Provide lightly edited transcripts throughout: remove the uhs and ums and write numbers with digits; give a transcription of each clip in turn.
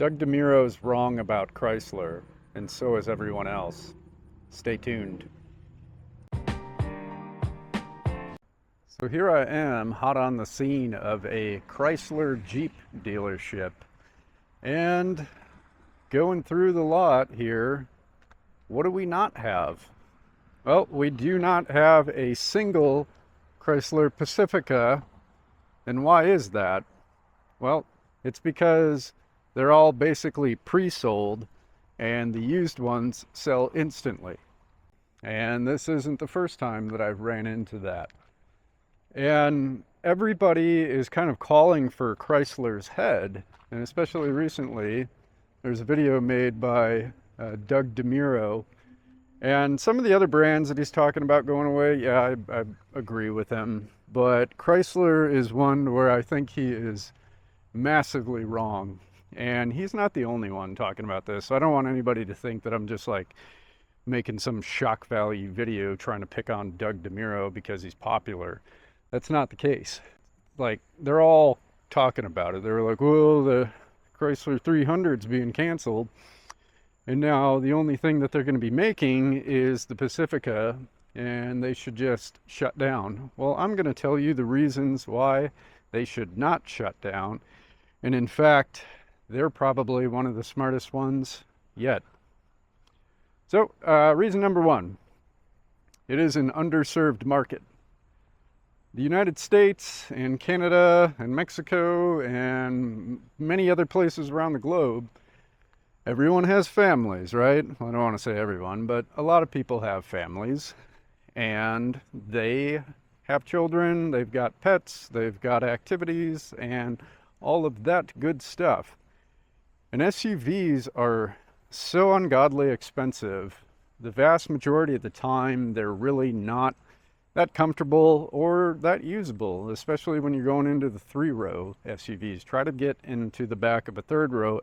Doug DeMuro is wrong about Chrysler, and so is everyone else. Stay tuned. So here I am, hot on the scene of a Chrysler Jeep dealership, and going through the lot here, what do we not have? Well, we do not have a single Chrysler Pacifica. And why is that? Well, it's because they're all basically pre-sold and the used ones sell instantly. And this isn't the first time that I've ran into that. And everybody is kind of calling for Chrysler's head, and especially recently, there's a video made by Doug DeMuro, and some of the other brands that he's talking about going away, yeah, I agree with him. But Chrysler is one where I think he is massively wrong. And he's not the only one talking about this. So I don't want anybody to think that I'm just like making some shock value video trying to pick on Doug DeMuro because he's popular. That's not the case. Like, they're all talking about it. They were like, well, the Chrysler 300's being canceled. And now the only thing that they're going to be making is the Pacifica, and they should just shut down. Well, I'm going to tell you the reasons why they should not shut down. And in fact, they're probably one of the smartest ones yet. So, reason number one, it is an underserved market. The United States and Canada and Mexico and many other places around the globe, everyone has families, right? Well, I don't want to say everyone, but a lot of people have families, and they have children, they've got pets, they've got activities, and all of that good stuff. And SUVs are so ungodly expensive. The vast majority of the time, they're really not that comfortable or that usable, especially when you're going into the three-row SUVs. Try to get into the back of a third row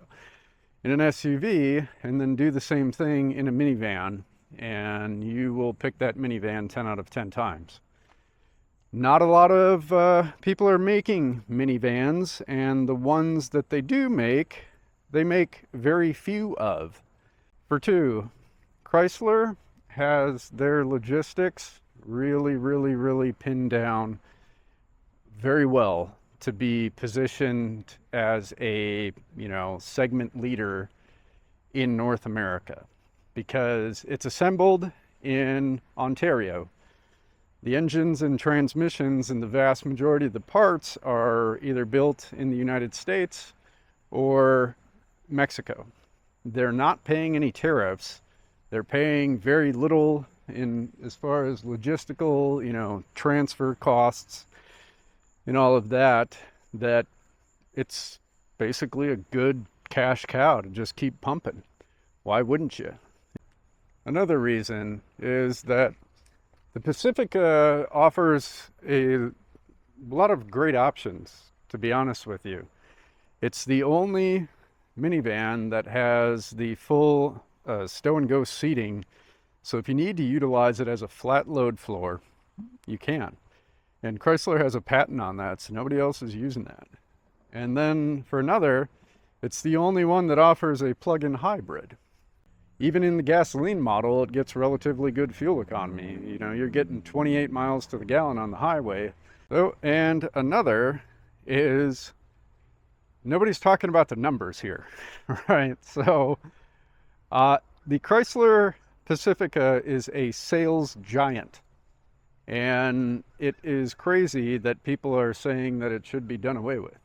in an SUV and then do the same thing in a minivan, and you will pick that minivan 10 out of 10 times. Not a lot of people are making minivans, and the ones that they do make, they make very few of. For two, Chrysler has their logistics really pinned down very well to be positioned as a, segment leader in North America, because it's assembled in Ontario. The engines and transmissions and the vast majority of the parts are either built in the United States or Mexico. They're not paying any tariffs. They're paying very little in as far as logistical, transfer costs and all of that it's basically a good cash cow to just keep pumping. Why wouldn't you? Another reason is that the Pacifica offers a lot of great options, to be honest with you. It's the only minivan that has the full stow and go seating. So if you need to utilize it as a flat load floor, you can. And Chrysler has a patent on that, so nobody else is using that. And then for another, it's the only one that offers a plug-in hybrid. Even in the gasoline model, it gets relatively good fuel economy. You're getting 28 miles to the gallon on the highway. So, and another is, nobody's talking about the numbers here, right? So the Chrysler Pacifica is a sales giant. And it is crazy that people are saying that it should be done away with.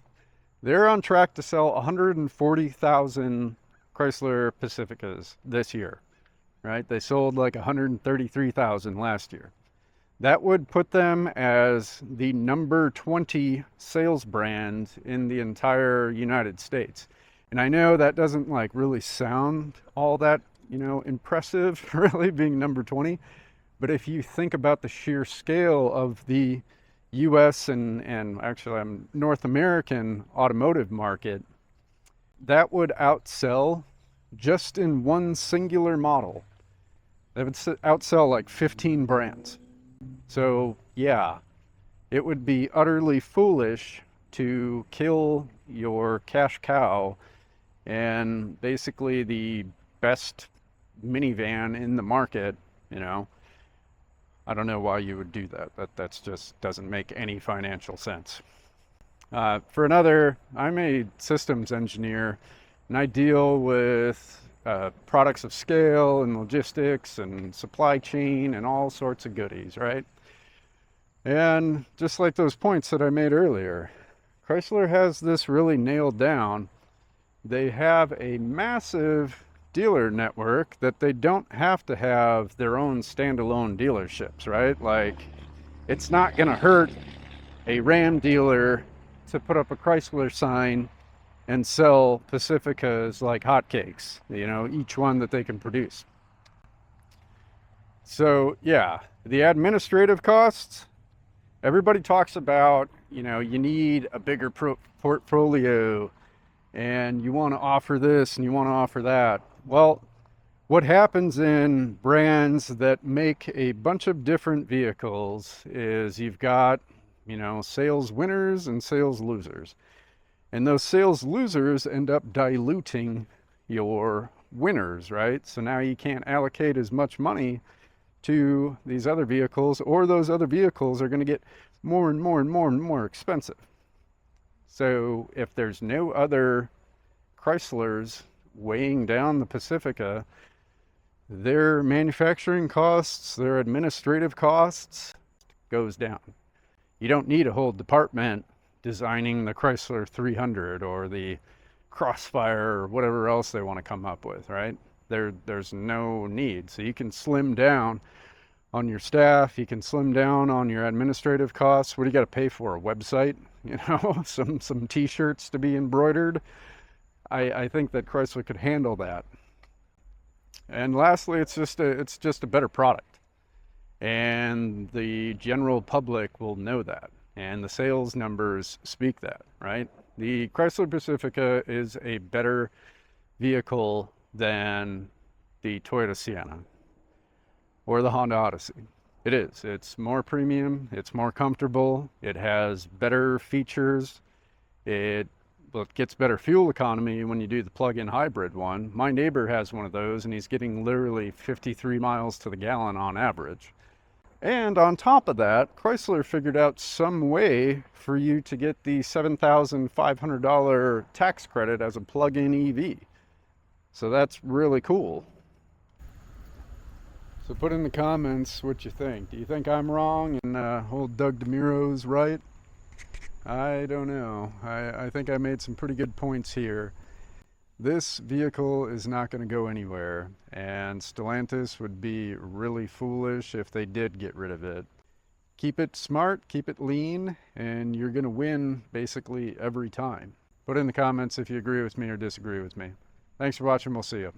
They're on track to sell 140,000 Chrysler Pacificas this year, right? They sold like 133,000 last year. That would put them as the number 20 sales brand in the entire United States. And I know that doesn't like really sound all that, impressive, really, being number 20. But if you think about the sheer scale of the US and actually North American automotive market, that would outsell, just in one singular model, that would outsell like 15 brands. So yeah, it would be utterly foolish to kill your cash cow and basically the best minivan in the market, you know, I don't know why you would do that. That's just doesn't make any financial sense. For another, I'm a systems engineer, and I deal with products of scale and logistics and supply chain and all sorts of goodies, right? And just like those points that I made earlier, Chrysler has this really nailed down. They have a massive dealer network that they don't have to have their own standalone dealerships, right? Like, it's not going to hurt a Ram dealer to put up a Chrysler sign and sell Pacificas like hotcakes, you know, each one that they can produce. So, yeah, the administrative costs, everybody talks about, you know, you need a bigger portfolio and you want to offer this and you want to offer that. Well, what happens in brands that make a bunch of different vehicles is you've got, you know, sales winners and sales losers. And those sales losers end up diluting your winners, right? So now you can't allocate as much money to these other vehicles, or those other vehicles are going to get more and more and more and more expensive. So if there's no other Chryslers weighing down the Pacifica, their manufacturing costs, their administrative costs goes down. You don't need a whole department designing the Chrysler 300 or the Crossfire or whatever else they want to come up with, right? There's no need. So you can slim down on your staff, you can slim down on your administrative costs. What do you got to pay for? A website, you know, some t-shirts to be embroidered. I think that Chrysler could handle that. And lastly, it's just a better product. And the general public will know that. And the sales numbers speak that, right? The Chrysler Pacifica is a better vehicle than the Toyota Sienna or the Honda Odyssey. It is. It's more premium. It's more comfortable. It has better features. It gets better fuel economy when you do the plug-in hybrid one. My neighbor has one of those, and he's getting literally 53 miles to the gallon on average. And on top of that, Chrysler figured out some way for you to get the $7,500 tax credit as a plug-in EV. So that's really cool. So put in the comments what you think. Do you think I'm wrong and old Doug DeMuro's right? I don't know. I think I made some pretty good points here. This vehicle is not going to go anywhere, and Stellantis would be really foolish if they did get rid of it. Keep it smart, keep it lean, and you're going to win basically every time. Put in the comments if you agree with me or disagree with me. Thanks for watching. We'll see you.